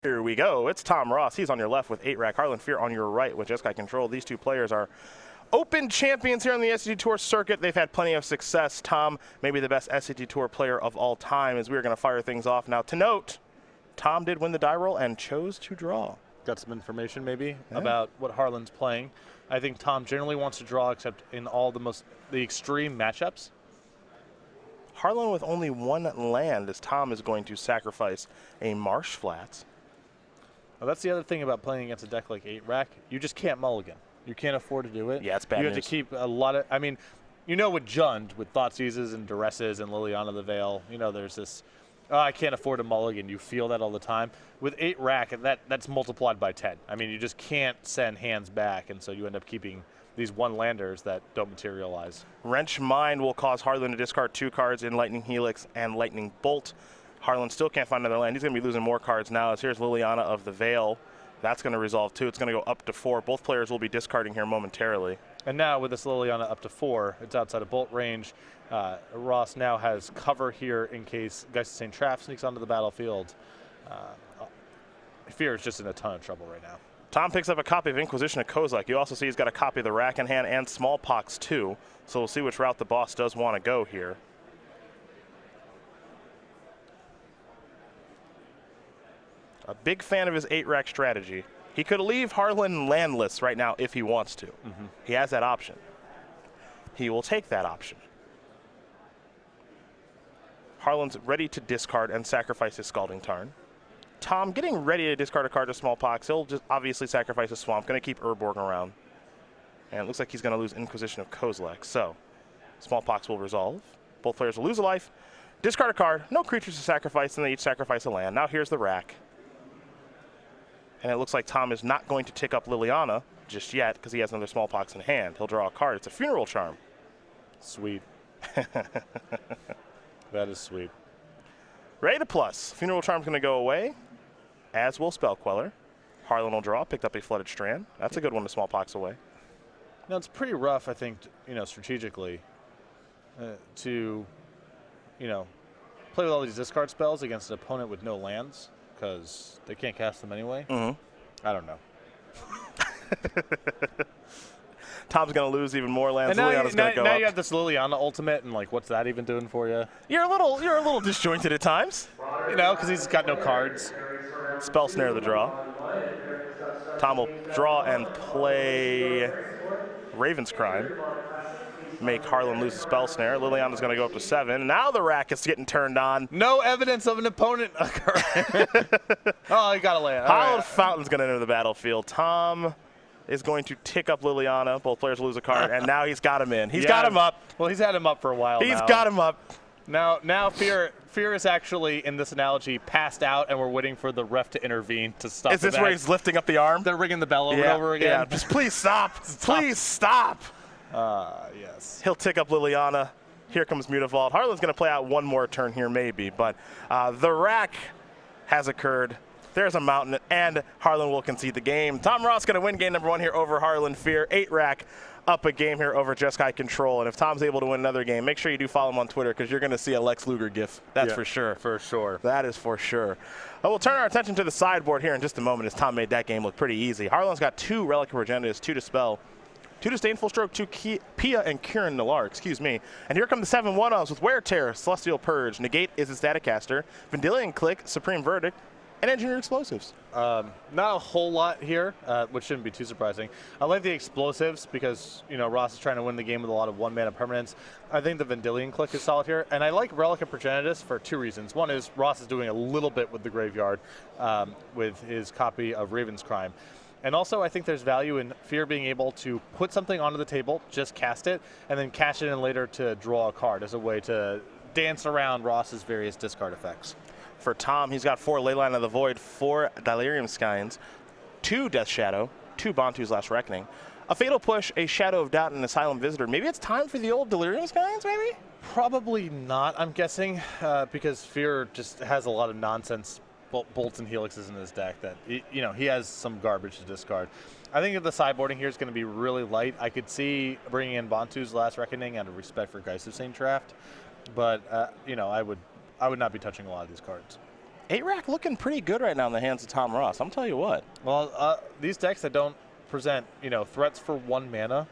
Here we go. It's Tom Ross. He's on your left with 8-rack. Harlan Fear on your right with SCGKY Control. These two players are Open champions here on the SCG Tour circuit. They've had plenty of success. Tom, maybe the best SCG Tour player of all time, as we're going to fire things off. Now, to note, Tom did win the die roll and chose to draw. Got some information maybe about what Harlan's playing. I think Tom generally wants to draw, except in all the extreme matchups. Harlan with only one land, as Tom is going to sacrifice a Marsh Flats. Well, that's the other thing about playing against a deck like 8-rack. You just can't mulligan. You can't afford to do it. Yeah, it's bad You news. have to keep a lot of, I mean, you know, with Jund, with Thoughtseizes and Duresses and Liliana the Veil, you know, there's this, oh, I can't afford a mulligan. You feel that all the time. With 8-rack, that's multiplied by 10. I mean, you just can't send hands back, and so you end up keeping these one-landers that don't materialize. Wrench Mind will cause Harlan to discard 2 cards in Lightning Helix and Lightning Bolt. Harlan still can't find another land. He's going to be losing more cards now, as here's Liliana of the Veil. That's going to resolve too. It's going to go up to 4. Both players will be discarding here momentarily. And now with this Liliana up to 4, it's outside of Bolt range. Ross now has cover here in case Geist of St. Traff sneaks onto the battlefield. Fear is just in a ton of trouble right now. Tom picks up a copy of Inquisition of Kozilek. You also see he's got a copy of the Rack in hand and Smallpox too. So we'll see which route the boss does want to go here. A big fan of his 8-rack strategy. He could leave Harlan landless right now if he wants to. He has that option. He will take that option. Harlan's ready to discard and sacrifice his Scalding Tarn. Tom getting ready to discard a card to Smallpox. He'll just obviously sacrifice a Swamp. Going to keep Urborg around. And it looks like he's going to lose Inquisition of Kozilek. So Smallpox will resolve. Both players will lose a life. Discard a card. No creatures to sacrifice, and they each sacrifice a land. Now here's the Rack. And it looks like Tom is not going to tick up Liliana just yet because he has another Smallpox in hand. He'll draw a card. It's a Funeral Charm. Sweet. That is sweet. Ready to plus. Funeral Charm's going to go away, as will Spell Queller. Harlan will draw, picked up a Flooded Strand. That's a good one to Smallpox away. Now, it's pretty rough, I think, you know, strategically to, you know, play with all these discard spells against an opponent with no lands, because they can't cast them anyway. I don't know. Tom's going to lose even more lands. And Liliana's going to go now up. you have this Liliana ultimate, and like, what's that even doing for you? You're a little disjointed at times. You know, because he's got no cards. Spell Snare the draw. Tom will draw and play Raven's Crime. Make Harlan lose the Spell Snare. Liliana's going to go up to 7. Now the Rack is getting turned on. No evidence of an opponent occurring. Oh, he got a land. Hallowed Fountain's going to enter the battlefield. Tom is going to tick up Liliana. Both players lose a card, and now he's got him in. He's got him up. Well, he's had him up for a while He's got him up. Now Fear is actually, in this analogy, passed out, and we're waiting for the ref to intervene to stop. Is this where he's lifting up the arm? They're ringing the bell over and over again. Yeah, just please stop. Please stop. Yes. He'll tick up Liliana. Here comes Mutavault. Harlan's going to play out one more turn here, maybe, but the Rack has occurred. There's a mountain, and Harlan will concede the game. Tom Ross going to win game number 1 here over Harlan Fear. 8-rack up a game here over SCGKY Control. And if Tom's able to win another game, make sure you do follow him on Twitter, because you're going to see a Lex Luger gif. That's for sure. For sure. That is for sure. We'll turn our attention to the sideboard here in just a moment, as Tom made that game look pretty easy. Harlan's got 2 Relic of Progenitors, 2 Dispel, 2 Disdainful Stroke, 2 Pia and Kieran Nalaar, excuse me. And here come the 7/1-ofs with Wear Tear, Celestial Purge, Negate is his Staticaster, Vendilion Click, Supreme Verdict, and Engineered Explosives. Not a whole lot here, which shouldn't be too surprising. I like the explosives because, you know, Ross is trying to win the game with a lot of 1-mana permanents. I think the Vendilion Click is solid here. And I like Relic of Progenitus for 2 reasons. One is Ross is doing a little bit with the graveyard with his copy of Raven's Crime. And also, I think there's value in Fear being able to put something onto the table, just cast it, and then cash it in later to draw a card as a way to dance around Ross's various discard effects. For Tom, he's got 4 Leyline of the Void, 4 Delirium Skynes, 2 Death Shadow, 2 Bantu's Last Reckoning, a Fatal Push, a Shadow of Doubt, and an Asylum Visitor. Maybe it's time for the old Delirium Skynes, maybe? Probably not, I'm guessing, because Fear just has a lot of nonsense bolts and helixes in his deck that, you know, he has some garbage to discard. I think that the sideboarding here is going to be really light. I could see bringing in Bantu's Last Reckoning out of respect for Geist of St. Traff, but, you know, I would not be touching a lot of these cards. 8-rack looking pretty good right now in the hands of Tom Ross. I'm tell you what. Well, these decks that don't present, threats for 1 mana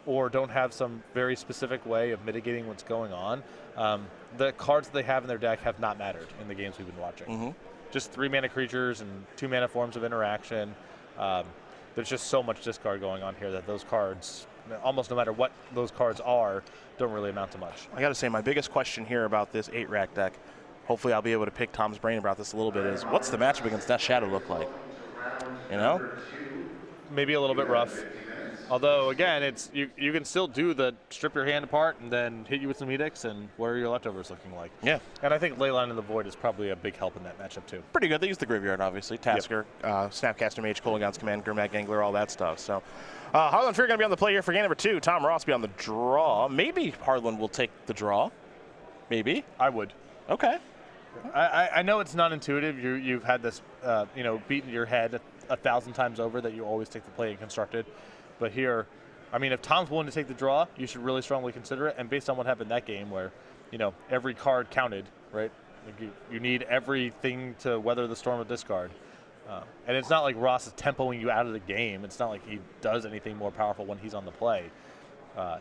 or don't have some very specific way of mitigating what's going on, the cards that they have in their deck have not mattered in the games we've been watching. Just 3-mana creatures and 2-mana forms of interaction. There's just so much discard going on here that those cards, almost no matter what those cards are, don't really amount to much. I got to say, my biggest question here about this 8-rack deck, hopefully I'll be able to pick Tom's brain about this a little bit, is what's the matchup against Death Shadow look like? Maybe a little bit rough. Although, again, it's you can still do the strip your hand apart and then hit you with some edicts, and what are your leftovers looking like? Yeah. And I think Leyline in the Void is probably a big help in that matchup, too. Pretty good. They use the graveyard, obviously. Tasker, Snapcaster Mage, Kolaghan's Command, Gurmag Gangler, all that stuff. So, Harlan Fear going to be on the play here for game number 2. Tom Ross be on the draw. Maybe Harlan will take the draw. Maybe. I would. Okay. I know it's not intuitive. You've had this, beaten your head 1,000 times over that you always take the play in Constructed. But here, I mean, if Tom's willing to take the draw, you should really strongly consider it. And based on what happened that game where, every card counted, right? Like you need everything to weather the storm of discard. And it's not like Ross is tempoing you out of the game. It's not like he does anything more powerful when he's on the play.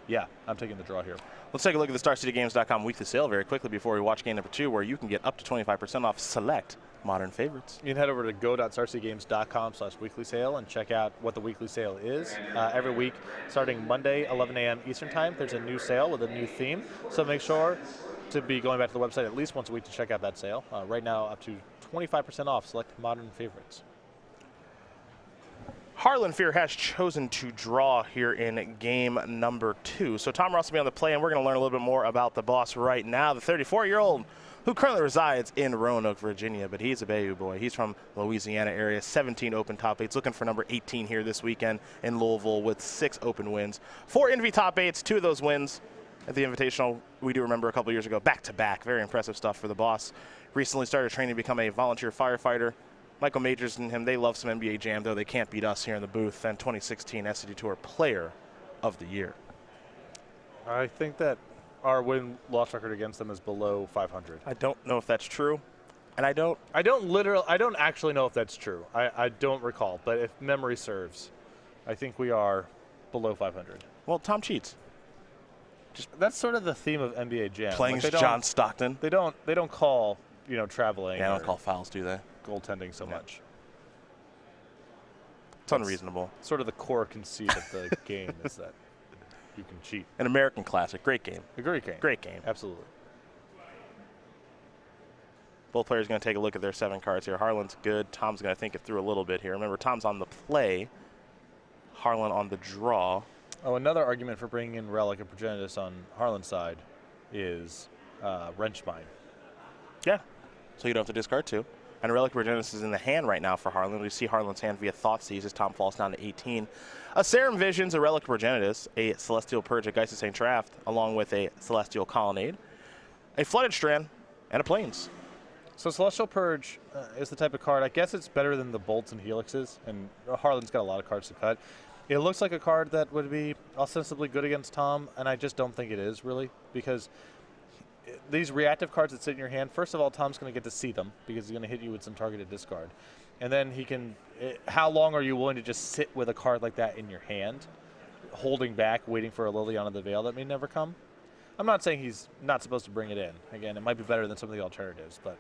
Yeah, I'm taking the draw here. Let's take a look at the StarCityGames.com weekly sale very quickly before we watch game number 2, where you can get up to 25% off select modern favorites. You can head over to go.starcitygames.com/weekly sale and check out what the weekly sale is. Every week, starting Monday, 11 a.m. Eastern Time, there's a new sale with a new theme. So make sure to be going back to the website at least once a week to check out that sale. Right now, up to 25% off select modern favorites. Harlan Fear has chosen to draw here in game number 2. So Tom Ross will be on the play, and we're going to learn a little bit more about the boss right now. The 34-year-old who currently resides in Roanoke, Virginia, but he's a Bayou boy. He's from Louisiana area, 17 open top 8s, looking for number 18 here this weekend in Louisville with 6 open wins. 4 Envy top 8s, 2 of those wins at the Invitational, we do remember a couple years ago, back-to-back. Very impressive stuff for the boss. Recently started training to become a volunteer firefighter. Michael Majors and him, they love some NBA Jam, though they can't beat us here in the booth. And 2016 SCG Tour Player of the Year. I think that our win-loss record against them is below 500. I don't know if that's true, and I don't actually know if that's true. I don't recall, but if memory serves, I think we are below 500. Well, Tom cheats. That's sort of the theme of NBA Jam. Playing John Stockton. They don't call traveling. Yeah, they don't call fouls, do they? Goaltending so much. It's unreasonable. Sort of the core conceit of the game is that you can cheat. An American classic. Great game. A great game. Great game. Absolutely. Both players going to take a look at their 7 cards here. Harlan's good. Tom's going to think it through a little bit here. Remember, Tom's on the play. Harlan on the draw. Oh, another argument for bringing in Relic and Progenitus on Harlan's side is Wrench Mine. Yeah. So you don't have to discard 2. And Relic Progenitus is in the hand right now for Harlan. We see Harlan's hand via Thoughtseize as Tom falls down to 18. A Serum Visions, a Relic Progenitus, a Celestial Purge, a Geist of St. Traft, along with a Celestial Colonnade, a Flooded Strand, and a Plains. So Celestial Purge is the type of card, I guess it's better than the Bolts and Helixes, and Harlan's got a lot of cards to cut. It looks like a card that would be ostensibly good against Tom, and I just don't think it is, really, because these reactive cards that sit in your hand, first of all, Tom's going to get to see them because he's going to hit you with some targeted discard. And then he can, how long are you willing to just sit with a card like that in your hand, holding back, waiting for a Liliana the Veil that may never come? I'm not saying he's not supposed to bring it in. Again, it might be better than some of the alternatives, but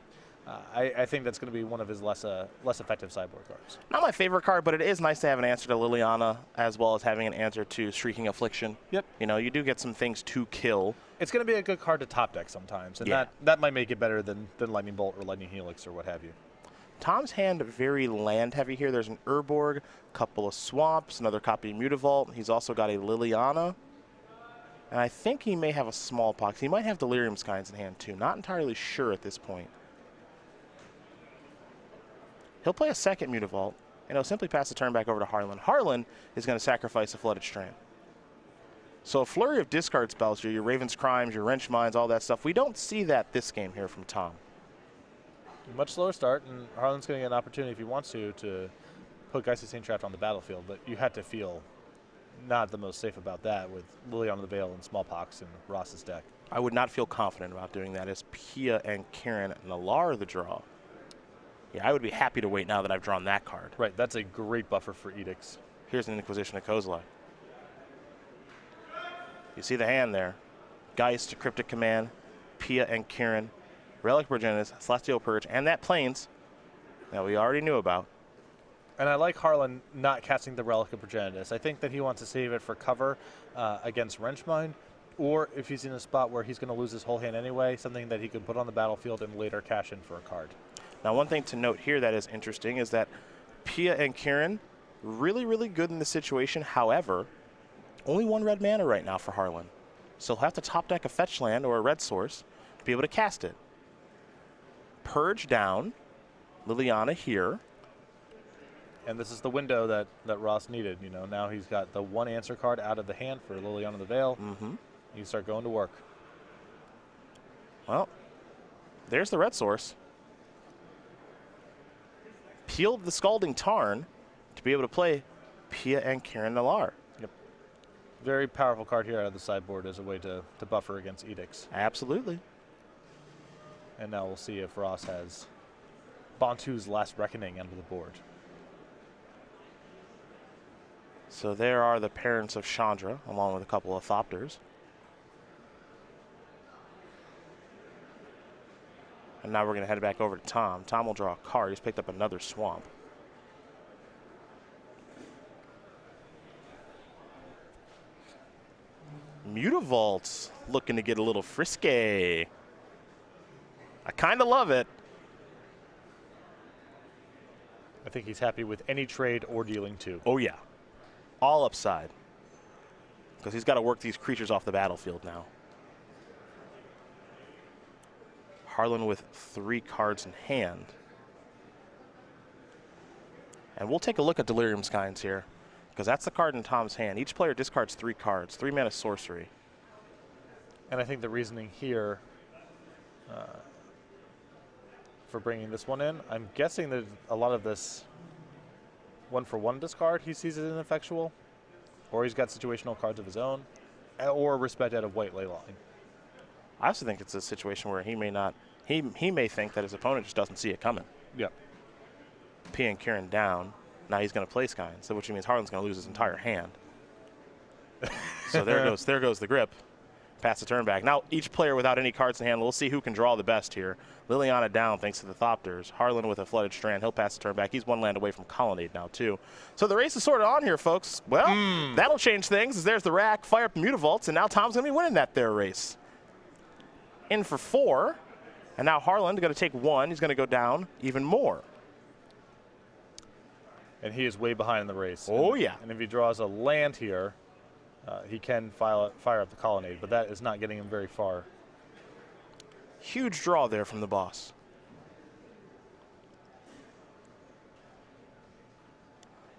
I think that's going to be one of his less effective sideboard cards. Not my favorite card, but it is nice to have an answer to Liliana as well as having an answer to Shrieking Affliction. Yep. You do get some things to kill. It's going to be a good card to top deck sometimes, and that might make it better than Lightning Bolt or Lightning Helix or what have you. Tom's hand very land heavy here. There's an Urborg, a couple of Swamps, another copy of Mutavault. He's also got a Liliana. And I think he may have a Smallpox. He might have Delirium Skies in hand too. Not entirely sure at this point. He'll play a second Mutavault, and he'll simply pass the turn back over to Harlan. Harlan is going to sacrifice a Flooded Strand. So a flurry of discard spells here, your Raven's Crimes, your Wrench Mines, all that stuff. We don't see that this game here from Tom. Much slower start, and Harlan's going to get an opportunity if he wants to put Geist of St. Traft on the battlefield, but you had to feel not the most safe about that with Liliana the Veil and Smallpox in Ross's deck. I would not feel confident about doing that as Pia and Kieran Nalaar the draw. Yeah, I would be happy to wait now that I've drawn that card. Right, that's a great buffer for Edicts. Here's an Inquisition of Kozilek. You see the hand there. Geist, Cryptic Command, Pia and Kieran, Relic Progenitus, Celestial Purge, and that Plains that we already knew about. And I like Harlan not casting the Relic of Progenitus. I think that he wants to save it for cover against Wrenchmine, or if he's in a spot where he's going to lose his whole hand anyway, something that he could put on the battlefield and later cash in for a card. Now, one thing to note here that is interesting is that Pia and Kieran, really, really good in this situation. However, only one red mana right now for Harlan. So he'll have to top deck a fetch land or a red source to be able to cast it. Purge down, Liliana here. And this is the window that Ross needed. You know, now he's got the one answer card out of the hand for Liliana the Veil. You start going to work. Well, there's the red source. Peeled the Scalding Tarn to be able to play Pia and Kieran Nalaar. Yep. Very powerful card here out of the sideboard as a way to buffer against Edicts. Absolutely. And now we'll see if Ross has Bantu's Last Reckoning under the board. So there are the parents of Chandra, along with a couple of Thopters. And now we're going to head back over to Tom. Tom will draw a card. He's picked up another Swamp. Mutavault's looking to get a little frisky. I kind of love it. I think he's happy with any trade or dealing two. Oh, yeah. All upside. Because he's got to work these creatures off the battlefield now. Harlan with 3 cards in hand. And we'll take a look at Delirium Skynes here, because that's the card in Tom's hand. Each player discards 3 cards, 3 mana sorcery. And I think the reasoning here for bringing this one in, I'm guessing that a lot of this 1-for-1 discard he sees as ineffectual, or he's got situational cards of his own, or Respect out of White Leyline. I also think it's a situation where he may not, he may think that his opponent just doesn't see it coming. Yep. P and Kieran down. Now he's going to play Skyne, so which means Harlan's going to lose his entire hand. So there goes the grip. Pass the turn back. Now each player without any cards in hand, we'll see who can draw the best here. Liliana down thanks to the Thopters. Harlan with a Flooded Strand. He'll pass the turn back. He's 1 land away from Colonnade now too. So the race is sort of on here, folks. Well, that'll change things as there's the rack. Fire up the Mutavaults, and now Tom's going to be winning that there race. In for 4. And now Harlan's going to take 1. He's going to go down even more. And he is way behind in the race. Oh, yeah. And if he draws a land here, he can fire up the Colonnade, but that is not getting him very far. Huge draw there from the boss.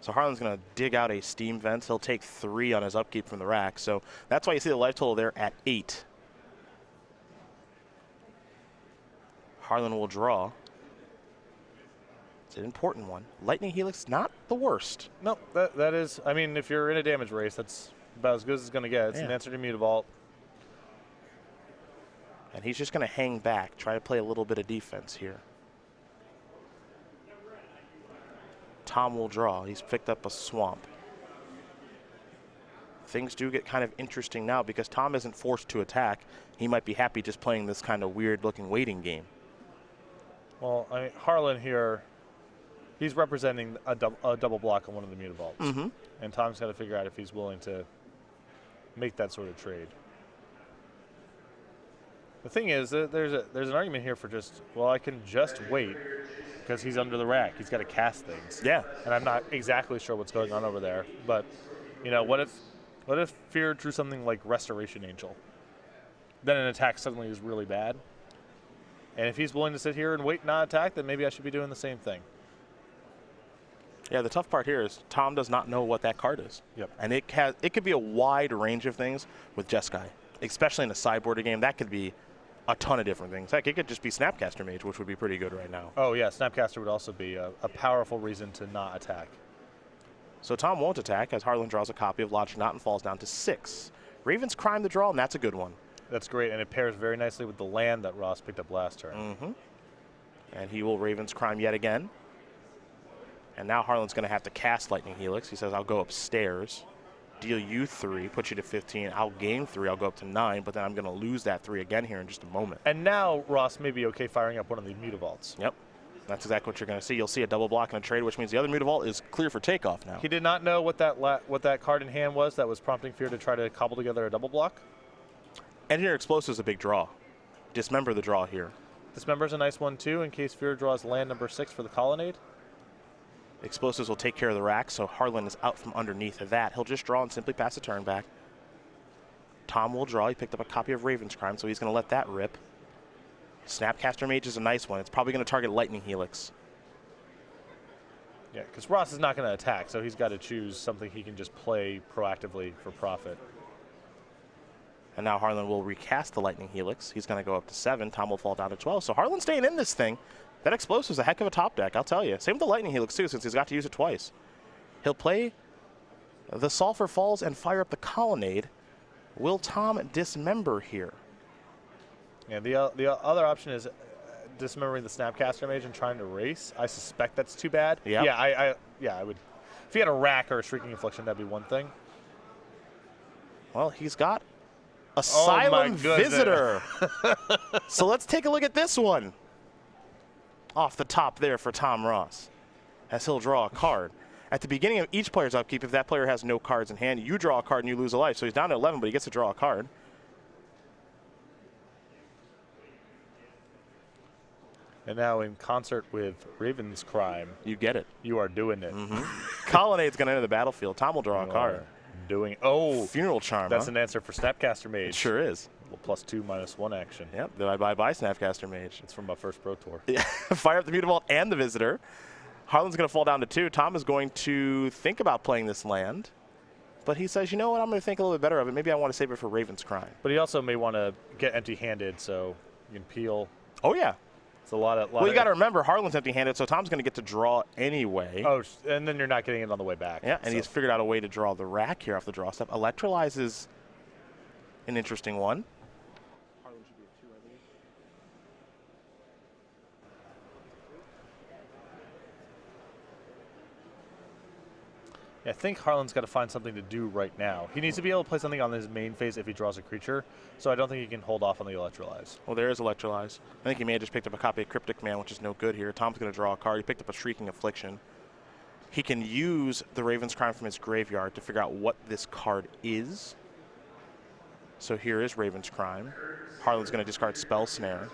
So Harlan's going to dig out a Steam Vent. He'll take 3 on his upkeep from the rack. So that's why you see the life total there at 8. Harlan will draw. It's an important one. Lightning Helix, not the worst. No, that is, I mean, if you're in a damage race, that's about as good as it's going to get. It's an answer to Mutavault. And he's just going to hang back, try to play a little bit of defense here. Tom will draw. He's picked up a Swamp. Things do get kind of interesting now because Tom isn't forced to attack. He might be happy just playing this kind of weird-looking waiting game. Well, I mean, Harlan here, he's representing a double block on one of the Mutavaults. And Tom's got to figure out if he's willing to make that sort of trade. The thing is, there's an argument here for just, well, I can just wait because he's under the rack. He's got to cast things. Yeah. And I'm not exactly sure what's going on over there. But, you know, what if Fear drew something like Restoration Angel? Then an attack suddenly is really bad. And if he's willing to sit here and wait and not attack, then maybe I should be doing the same thing. Yeah, the tough part here is Tom does not know what that card is. Yep. And it could be a wide range of things with Jeskai, especially in a sideboard game. That could be a ton of different things. Heck, it could just be Snapcaster Mage, which would be pretty good right now. Oh, yeah, Snapcaster would also be a powerful reason to not attack. So Tom won't attack as Harlan draws a copy of Logic Knot and falls down to 6. Ravens crime the draw, and that's a good one. That's great, and it pairs very nicely with the land that Ross picked up last turn. And he will Raven's Crime yet again. And now Harlan's going to have to cast Lightning Helix. He says, I'll go upstairs, deal you 3, put you to 15. I'll gain 3, I'll go up to 9, but then I'm going to lose that 3 again here in just a moment. And now Ross may be okay firing up one of the Mutavaults. Yep. That's exactly what you're going to see. You'll see a double block and a trade, which means the other Mutavault is clear for takeoff now. He did not know what that card in hand was that was prompting Fear to try to cobble together a double block. Engineer Explosive is a big draw. Dismember the draw here. Dismember's a nice one too in case Fear draws land number 6 for the Colonnade. Explosives will take care of the rack, so Harlan is out from underneath of that. He'll just draw and simply pass a turn back. Tom will draw. He picked up a copy of Raven's Crime, so he's going to let that rip. Snapcaster Mage is a nice one. It's probably going to target Lightning Helix. Yeah, because Ross is not going to attack, so he's got to choose something he can just play proactively for profit. And now Harlan will recast the Lightning Helix. He's going to go up to 7. Tom will fall down to 12. So Harlan's staying in this thing. That Explosive's a heck of a top deck, I'll tell you. Same with the Lightning Helix, too, since he's got to use it twice. He'll play the Sulphur Falls and fire up the Colonnade. Will Tom dismember here? Yeah, the other option is dismembering the Snapcaster Mage and trying to race. I suspect that's too bad. Yep. Yeah, I would. If he had a rack or a Shrieking Affliction, that'd be one thing. Well, he's got Asylum Visitor. So let's take a look at this one. Off the top there for Tom Ross, as he'll draw a card. At the beginning of each player's upkeep, if that player has no cards in hand, you draw a card and you lose a life. So he's down to 11, but he gets to draw a card. And now in concert with Raven's Crime. You get it. You are doing it. Colonnade's going to enter the battlefield. Tom will draw a card. Funeral Charm. That's an answer for Snapcaster Mage. It sure is. +2/-1 action. Yep. Bye Snapcaster Mage. It's from my first Pro Tour. Yeah. Fire up the Mutavault and the Visitor. Harlan's going to fall down to 2. Tom is going to think about playing this land. But he says, you know what, I'm going to think a little bit better of it. Maybe I want to save it for Raven's Crime. But he also may want to get empty-handed, so you can peel. Oh, yeah. It's a lot of. Well, you got to remember, Harlan's empty-handed, so Tom's going to get to draw anyway. Oh, and then you're not getting it on the way back. Yeah, and he's figured out a way to draw the rack here off the draw step. Electrolyze is an interesting one. Harlan should be a 2, I believe. Yeah, I think Harlan's got to find something to do right now. He needs to be able to play something on his main phase if he draws a creature, so I don't think he can hold off on the Electrolyze. Well, there is Electrolyze. I think he may have just picked up a copy of Cryptic Man, which is no good here. Tom's going to draw a card. He picked up a Shrieking Affliction. He can use the Raven's Crime from his graveyard to figure out what this card is. So here is Raven's Crime. Harlan's going to discard Spell Snare.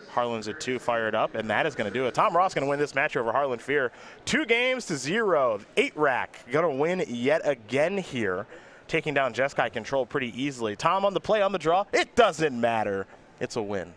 Harlan's at 2, fired up, and that is going to do it. Tom Ross going to win this match over Harlan Fear. 2-0. 8 rack. Going to win yet again here, taking down Jeskai Control pretty easily. Tom on the play, on the draw. It doesn't matter. It's a win.